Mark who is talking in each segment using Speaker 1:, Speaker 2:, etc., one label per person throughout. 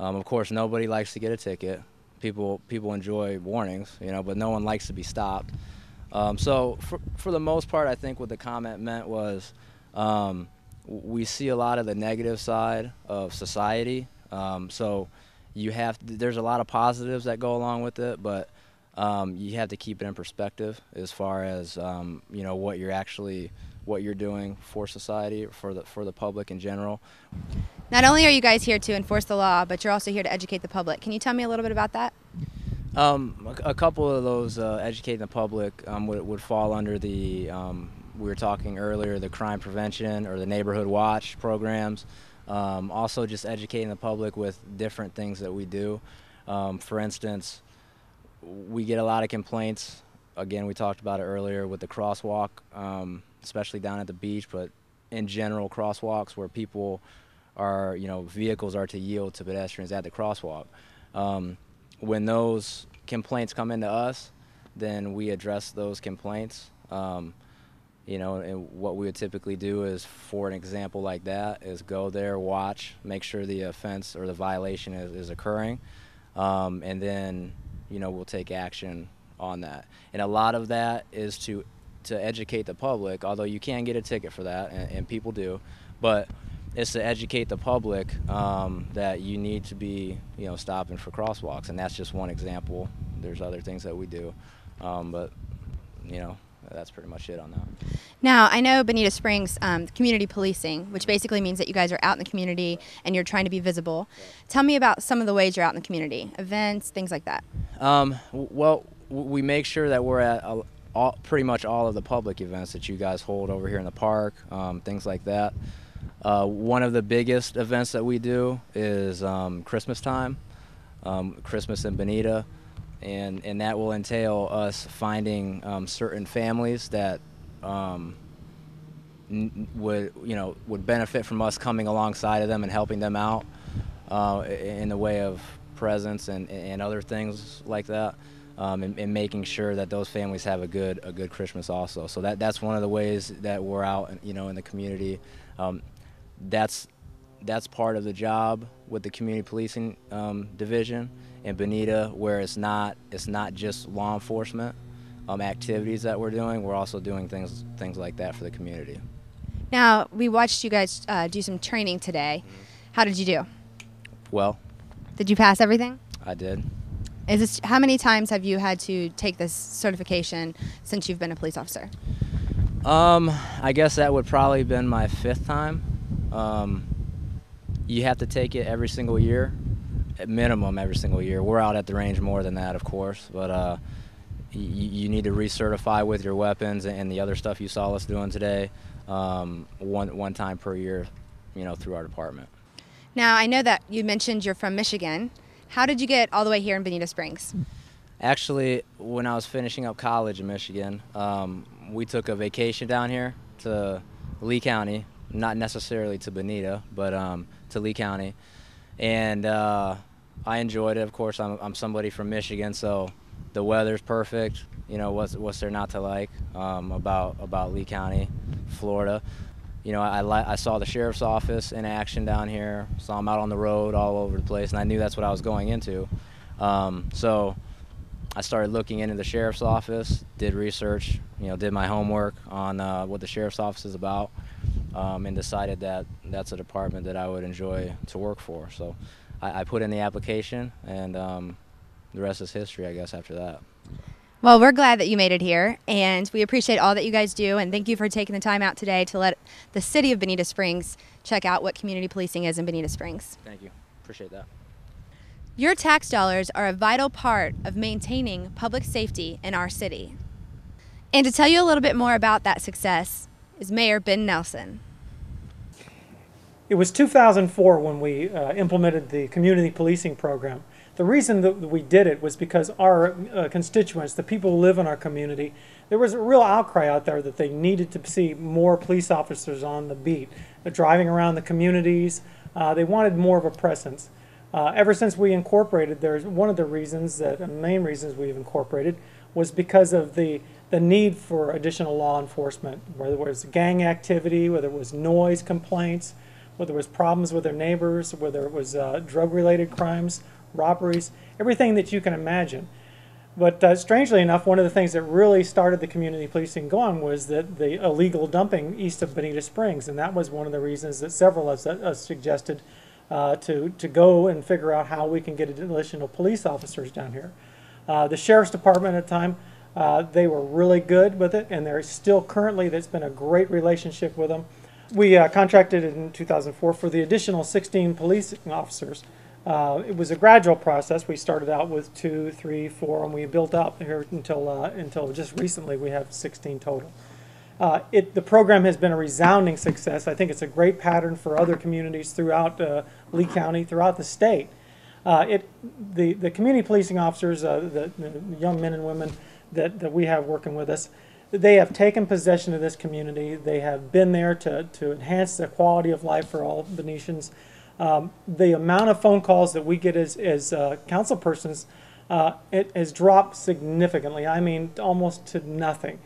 Speaker 1: Of course, nobody likes to get a ticket. People enjoy warnings, but no one likes to be stopped. So for the most part, I think what the comment meant was we see a lot of the negative side of society. So there's a lot of positives that go along with it, but you have to keep it in perspective as far as what you're doing for society, for the public in general.
Speaker 2: Not only are you guys here to enforce the law, but you're also here to educate the public. Can you tell me a little bit about that?
Speaker 1: A couple of those educating the public would fall under the we were talking earlier, the crime prevention or the neighborhood watch programs. Also just educating the public with different things that we do. For instance, we get a lot of complaints. Again, we talked about it earlier with the crosswalk, especially down at the beach, but in general crosswalks where vehicles are to yield to pedestrians at the crosswalk. When those complaints come into us, then we address those complaints. And what we would typically do is, for an example like that, is go there, watch, make sure the offense or the violation is occurring, and then, we'll take action on that. And a lot of that is to educate the public, although you can get a ticket for that, and people do, but it's to educate the public that you need to be, stopping for crosswalks, and that's just one example. There's other things that we do, but, that's pretty much it on that.
Speaker 2: Now, I know Bonita Springs community policing, which basically means that you guys are out in the community and you're trying to be visible. Tell me about some of the ways you're out in the community, events, things like that.
Speaker 1: Well, we make sure that we're at pretty much all of the public events that you guys hold over here in the park, things like that. One of the biggest events that we do is Christmas time, Christmas in Bonita, and that will entail us finding certain families that would benefit from us coming alongside of them and helping them out in the way of presents and other things like that, and making sure that those families have a good Christmas also. So that's one of the ways that we're out, in the community. That's part of the job with the community policing division in Bonita, where it's not just law enforcement activities that we're doing. We're also doing things like that for the community.
Speaker 2: Now, we watched you guys do some training today. How did you do?
Speaker 1: Well.
Speaker 2: Did you pass everything?
Speaker 1: I did.
Speaker 2: How many times have you had to take this certification since you've been a police officer?
Speaker 1: I guess that would probably have been my 5th time. You have to take it every single year, at minimum every single year. We're out at the range more than that, of course, but you need to recertify with your weapons and the other stuff you saw us doing today one time per year, through our department.
Speaker 2: Now, I know that you mentioned you're from Michigan. How did you get all the way here in Bonita Springs?
Speaker 1: Actually, when I was finishing up college in Michigan, we took a vacation down here to Lee County, not necessarily to Bonita, but to Lee County, and I enjoyed it. Of course, I'm somebody from Michigan, so the weather's perfect. What's there not to like about Lee County, Florida? I saw the sheriff's office in action down here, saw them out on the road all over the place, and I knew that's what I was going into. So I started looking into the sheriff's office, did research, did my homework on what the sheriff's office is about, and decided that that's a department that I would enjoy to work for. So I put in the application, and the rest is history, I guess, after that.
Speaker 2: Well, we're glad that you made it here, and we appreciate all that you guys do, and thank you for taking the time out today to let the city of Bonita Springs check out what community policing is in Bonita Springs.
Speaker 1: Thank you. Appreciate that.
Speaker 2: Your tax dollars are a vital part of maintaining public safety in our city. And to tell you a little bit more about that success is Mayor Ben Nelson.
Speaker 3: It was 2004 when we implemented the community policing program. The reason that we did it was because our constituents, the people who live in our community, there was a real outcry out there that they needed to see more police officers on the beat. They're driving around the communities. They wanted more of a presence. Ever since we incorporated, there's one of the reasons, the main reasons we've incorporated, was because of the need for additional law enforcement, whether it was gang activity, whether it was noise complaints, whether it was problems with their neighbors, whether it was drug-related crimes, robberies, everything that you can imagine. But strangely enough, one of the things that really started the community policing going was that the illegal dumping east of Bonita Springs, and that was one of the reasons that several of us suggested to go and figure out how we can get additional police officers down here. The Sheriff's Department at the time, they were really good with it, and they're still currently, that's been a great relationship with them. We contracted in 2004 for the additional 16 police officers. It was a gradual process. We started out with 2, 3, 4, and we built up here until just recently we have 16 total. The program has been a resounding success. I think it's a great pattern for other communities throughout Lee County, throughout the state. The community policing officers, the young men and women that we have working with us, they have taken possession of this community. They have been there to enhance the quality of life for all Bonitians. The amount of phone calls that we get as council persons, it has dropped significantly. I mean, almost to nothing.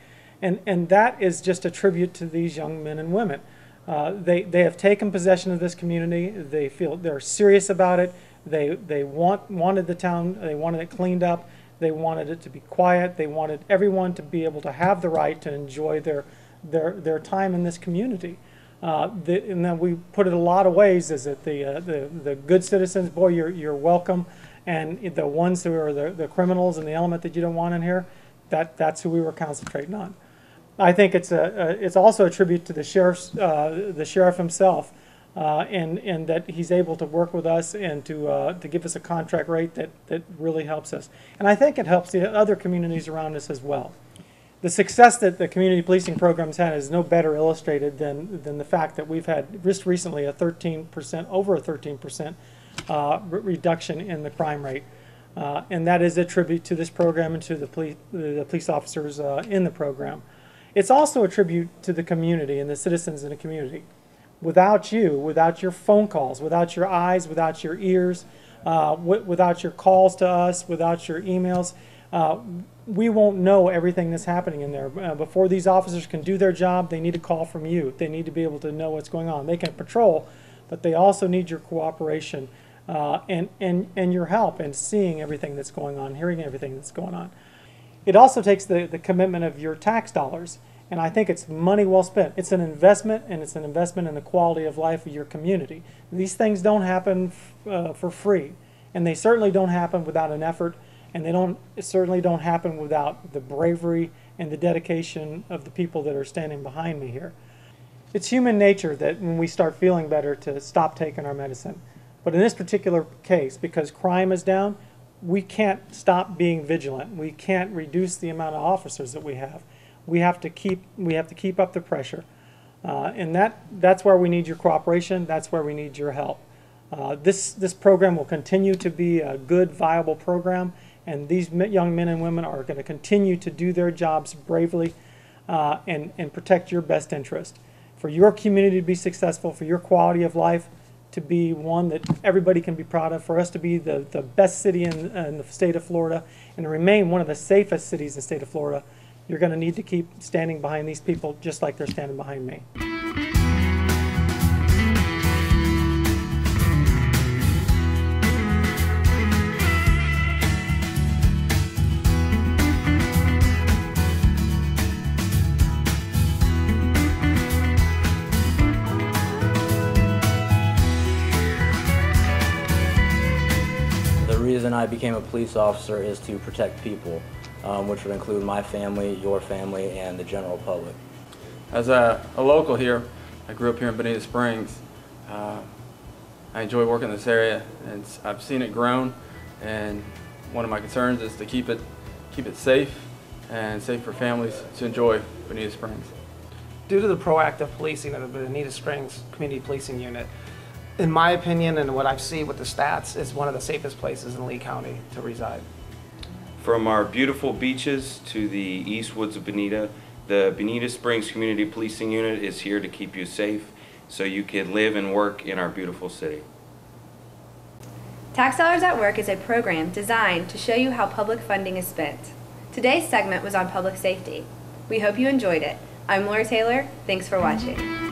Speaker 3: And that is just a tribute to these young men and women. They have taken possession of this community. They feel they're serious about it. They wanted the town, they wanted it cleaned up. They wanted it to be quiet. They wanted everyone to be able to have the right to enjoy their time in this community. And then we put it a lot of ways is that the good citizens, boy, you're welcome, and the ones who are the criminals and the element that you don't want in here, that's who we were concentrating on. I think it's also a tribute to the sheriff himself, and that he's able to work with us and to give us a contract rate that really helps us. And I think it helps the other communities around us as well. The success that the community policing programs had is no better illustrated than the fact that we've had just recently a 13%, over a 13% reduction in the crime rate. And that is a tribute to this program and to the police officers in the program. It's also a tribute to the community and the citizens in the community. Without you, without your phone calls, without your eyes, without your ears, without your calls to us, without your emails, we won't know everything that's happening in there. Before these officers can do their job, they need a call from you. They need to be able to know what's going on. They can patrol, but they also need your cooperation and your help in seeing everything that's going on, hearing everything that's going on. It also takes the commitment of your tax dollars. And I think it's money well spent. It's an investment, and it's an investment in the quality of life of your community. These things don't happen for free, and they certainly don't happen without an effort, and they certainly don't happen without the bravery and the dedication of the people that are standing behind me here. It's human nature that when we start feeling better to stop taking our medicine. But in this particular case, because crime is down, we can't stop being vigilant. We can't reduce the amount of officers that we have. We have to keep up the pressure, and that's where we need your cooperation. That's where we need your help. This program will continue to be a good, viable program, and these young men and women are going to continue to do their jobs bravely and protect your best interest. For your community to be successful, for your quality of life to be one that everybody can be proud of, for us to be the best city in the state of Florida, and to remain one of the safest cities in the state of Florida, you're going to need to keep standing behind these people just like they're standing behind me.
Speaker 1: The reason I became a police officer is to protect people, which would include my family, your family, and the general public.
Speaker 4: As a local here, I grew up here in Bonita Springs. I enjoy working in this area, and I've seen it grown, and one of my concerns is to keep it safe and safe for families to enjoy Bonita Springs.
Speaker 5: Due to the proactive policing of the Bonita Springs Community Policing Unit, in my opinion and what I've seen with the stats, it's one of the safest places in Lee County to reside.
Speaker 6: From our beautiful beaches to the east woods of Bonita, the Bonita Springs Community Policing Unit is here to keep you safe so you can live and work in our beautiful city.
Speaker 2: Tax Dollars at Work is a program designed to show you how public funding is spent. Today's segment was on public safety. We hope you enjoyed it. I'm Laura Taylor. Thanks for watching.